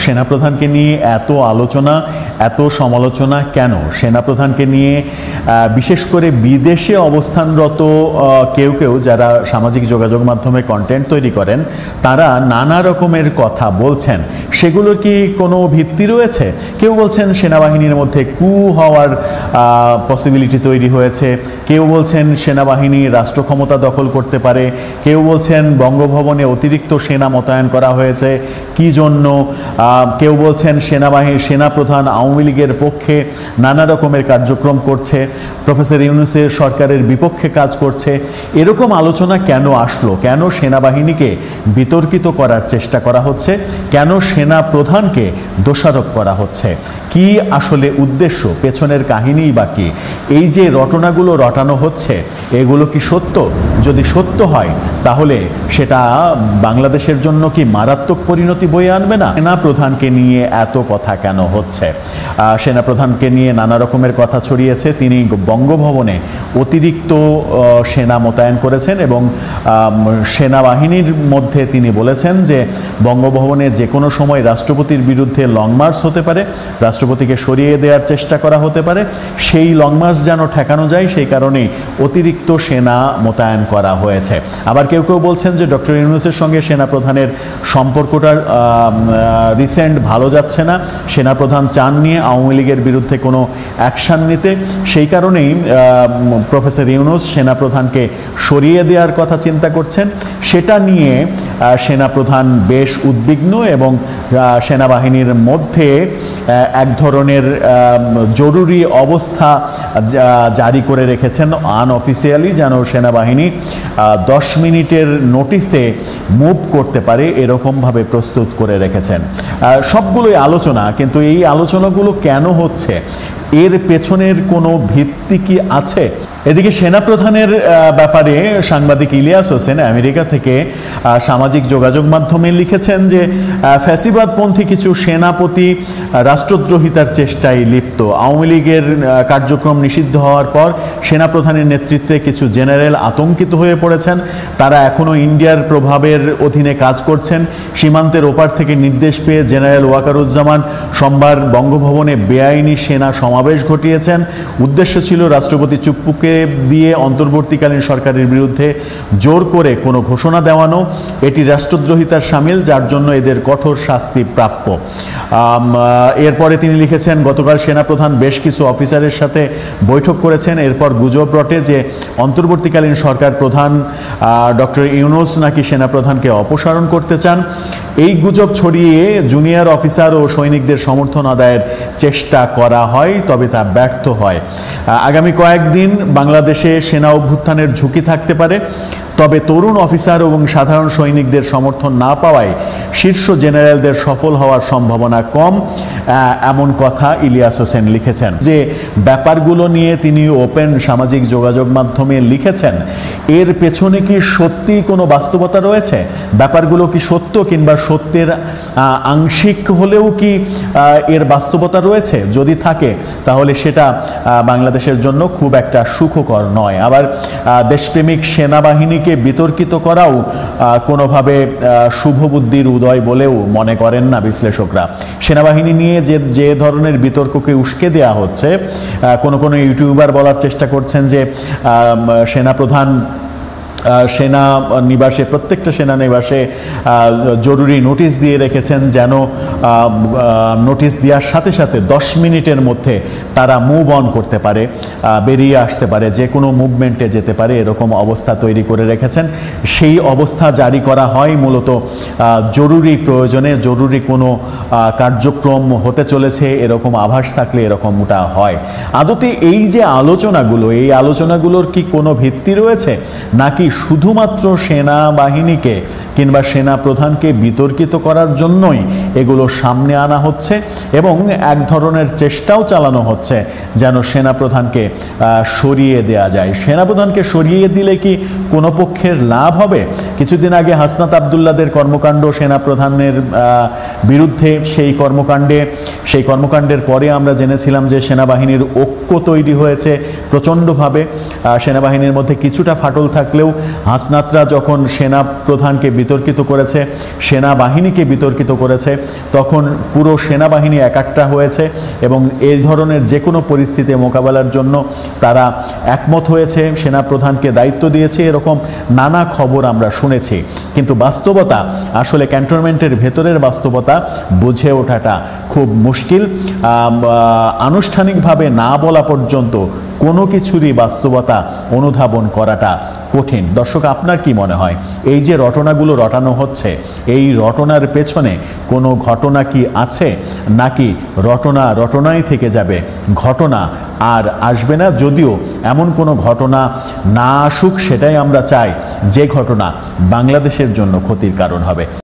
সেনাপ্রধানকে নিয়ে এত আলোচনা, এত সমালোচনা কেন? সেনাপ্রধানকে নিয়ে বিশেষ করে বিদেশে অবস্থানরত কেউ কেউ যারা সামাজিক যোগাযোগ মাধ্যমে কন্টেন্ট তৈরি করেন, তারা নানা রকমের কথা বলছেন। সেগুলোর কি কোনো ভিত্তি রয়েছে? কেউ বলছেন সেনাবাহিনীর মধ্যে কু হওয়ার পসিবিলিটি তৈরি হয়েছে, কেউ বলছেন সেনাবাহিনী রাষ্ট্র ক্ষমতা দখল করতে পারে, কেউ বলছেন বঙ্গভবনে অতিরিক্ত সেনা মোতায়েন করা হয়েছে কি জন্য, কেউ বলছেন সেনাপ্রধান আওয়ামী লীগের পক্ষে নানা রকমের কার্যক্রম করছে, প্রফেসর ইউনূসের সরকারের বিপক্ষে কাজ করছে। এরকম আলোচনা কেন আসলো? কেন সেনাবাহিনীকে বিতর্কিত করার চেষ্টা করা হচ্ছে? কেন সেনা প্রধানকে দোষারোপ করা হচ্ছে? কি আসলে উদ্দেশ্য? পেছনের কাহিনী বা কি? এই যে রটনাগুলো রটানো হচ্ছে, এগুলো কি সত্য? যদি সত্য হয় তাহলে সেটা বাংলাদেশের জন্য কি মারাত্মক পরিণতি বয়ে আনবে না? সেনা প্রধানকে নিয়ে এত কথা কেন হচ্ছে? সেনা প্রধানকে নিয়ে নানা রকমের কথা ছড়িয়েছে। তিনি বঙ্গভবনে অতিরিক্ত সেনা মোতায়েন করেছেন এবং সেনাবাহিনীর মধ্যে তিনি বলেছেন যে বঙ্গভবনে যে কোনো সময় রাষ্ট্রপতির বিরুদ্ধে লং মার্চ হতে পারে, রাষ্ট্রপতিকে সরিয়ে দেওয়ার চেষ্টা করা হতে পারে। সেই লং মার্চ যেন ঠেকানো যায় সেই কারণেই অতিরিক্ত সেনা মোতায়েন করা হয়েছে। আবার কেউ কেউ বলছেন যে ডক্টর ইউনূসের সঙ্গে সেনাপ্রধানের সম্পর্কটা রিসেন্ট ভালো যাচ্ছে না, সেনাপ্রধান চাননি আওয়ামী লীগের বিরুদ্ধে কোনো অ্যাকশন নিতে, সেই কারণেই প্রফেসর ইউনূস সেনাপ্রধানকে সরিয়ে দেওয়ার কথা চিন্তা করছেন। সেটা নিয়ে সেনাপ্রধান বেশ উদ্বিগ্ন এবং সেনাবাহিনীর মধ্যে এক ধরনের জরুরি অবস্থা জারি করে রেখেছেন আনঅফিসিয়ালি, যেন সেনাবাহিনী 10 মিনিটের নোটিসে মুভ করতে পারে এরকমভাবে প্রস্তুত করে রেখেছেন। সবগুলোই আলোচনা, কিন্তু এই আলোচনাগুলো কেন হচ্ছে? এর পেছনের কোনো ভিত্তি কি আছে? এদিকে সেনাপ্রধানের ব্যাপারে সাংবাদিক ইলিয়াস হোসেন আমেরিকা থেকে সামাজিক যোগাযোগ মাধ্যমে লিখেছেন যে ফ্যাসিবাদপন্থী কিছু সেনাপতি রাষ্ট্রদ্রোহিতার চেষ্টায় লিপ্ত। আওয়ামী লীগের কার্যক্রম নিষিদ্ধ হওয়ার পর সেনাপ্রধানের নেতৃত্বে কিছু জেনারেল আতঙ্কিত হয়ে পড়েছেন। তারা এখনও ইন্ডিয়ার প্রভাবের অধীনে কাজ করছেন। সীমান্তের ওপার থেকে নির্দেশ পেয়ে জেনারেল ওয়াকারুজ্জামান সোমবার বঙ্গভবনে বেআইনি সেনা সমাবেশ ঘটিয়েছেন। উদ্দেশ্য ছিল রাষ্ট্রপতি চুপ্পুকে দিয়ে অন্তর্বর্তীকালীন সরকারের বিরুদ্ধে জোর করে কোনো ঘোষণা দেওয়ানো। এটি রাষ্ট্রদ্রোহিতার শামিল, যার জন্য এদের কঠোর শাস্তি প্রাপ্য। এরপরে তিনি লিখেছেন, গতকাল সেনাপ্রধান বেশ কিছু অফিসারের সাথে বৈঠক করেছেন। এরপর গুজব রটে যে অন্তর্বর্তীকালীন সরকার প্রধান ডক্টর ইউনূস নাকি সেনাপ্রধানকে অপসারণ করতে চান। এই গুজব ছড়িয়ে জুনিয়র অফিসার ও সৈনিকদের সমর্থন আদায়ের চেষ্টা করা হয়, তবে তা ব্যর্থ হয়। আগামী কয়েকদিন বাংলাদেশে সেনা অভ্যুত্থানের ঝুঁকি থাকতে পারে, তবে তরুণ অফিসার এবং সাধারণ সৈনিকদের সমর্থন না পাওয়ায় শীর্ষ জেনারেলদের সফল হওয়ার সম্ভাবনা কম, এমন কথা ইলিয়াস হোসেন লিখেছেন। যে ব্যাপারগুলো নিয়ে তিনি ওপেন সামাজিক যোগাযোগ মাধ্যমে লিখেছেন, এর পেছনে কি সত্যি কোনো বাস্তবতা রয়েছে? ব্যাপারগুলো কি সত্য, কিংবা সত্যের আংশিক হলেও কি এর বাস্তবতা রয়েছে? যদি থাকে তাহলে সেটা বাংলাদেশের জন্য খুব একটা সুখকর নয়। আবার দেশপ্রেমিক সেনাবাহিনীকে বিতর্কিত করাও কোনোভাবে শুভবুদ্ধির উদয় বলেও মনে করেন না বিশ্লেষকরা। সেনাবাহিনী নিয়ে যে ধরনের বিতর্ককে উস্কে দেওয়া হচ্ছে, কোনো ইউটিউবার বলার চেষ্টা করছেন যে সেনাপ্রধান সেনা নিবাসে, প্রত্যেকটা সেনা নিবাসে জরুরি নোটিশ দিয়ে রেখেছেন, যেন নোটিশ দেওয়ার সাথে সাথে 10 মিনিটের মধ্যে তারা মুভ অন করতে পারে, বেরিয়ে আসতে পারে, যে কোনো মুভমেন্টে যেতে পারে, এরকম অবস্থা তৈরি করে রেখেছেন। সেই অবস্থা জারি করা হয় মূলত জরুরি প্রয়োজনে, জরুরি কোনো কার্যক্রম হতে চলেছে এরকম আভাস থাকলে এরকমটা হয়। আদতে এই যে আলোচনাগুলো, এই আলোচনাগুলোর কি কোনো ভিত্তি রয়েছে, নাকি শুধুমাত্র সেনাবাহিনীকে কিংবা সেনা প্রধানকে বিতর্কিত করার জন্যই এগুলো সামনে আনা হচ্ছে এবং এক ধরনের চেষ্টাও চালানো হচ্ছে যেন সেনাপ্রধানকে সরিয়ে দেয়া যায়? সেনাপ্রধানকে সরিয়ে দিলে কি কোনো পক্ষের লাভ হবে? কিছুদিন আগে হাসনাত আবদুল্লাদের কর্মকাণ্ড সেনাপ্রধানের বিরুদ্ধে, সেই কর্মকাণ্ডের পরে আমরা জেনেছিলাম যে সেনাবাহিনীর ঐক্য তৈরি হয়েছে প্রচণ্ডভাবে। সেনাবাহিনীর মধ্যে কিছুটা ফাটল থাকলেও হাসনাতরা যখন সেনা প্রধানকে বিতর্কিত করেছে, সেনাবাহিনীকে বিতর্কিত করেছে, তখন পুরো সেনাবাহিনী একাট্টা হয়েছে এবং এই ধরনের যে কোনো পরিস্থিতি মোকাবেলার জন্য তারা একমত হয়েছে, সেনা প্রধানকে দায়িত্ব দিয়েছে, এরকম নানা খবর আমরা শুনেছি। কিন্তু বাস্তবতা, আসলে ক্যান্টনমেন্টের ভেতরের বাস্তবতা বুঝে ওঠাটা খুব মুশকিল। আনুষ্ঠানিকভাবে না বলা পর্যন্ত কোনো কিছুরই বাস্তবতা অনুধাবন করাটা কঠিন। দর্শক, আপনার কি মনে হয় এই যে রটনাগুলো রটানো হচ্ছে, এই রটনার পেছনে কোনো ঘটনা কি আছে, নাকি রটনা রটনাই থেকে যাবে, ঘটনা আর আসবে না? যদিও এমন কোনো ঘটনা না আসুক, সেটাই আমরা চাই, যে ঘটনা বাংলাদেশের জন্য ক্ষতির কারণ হবে।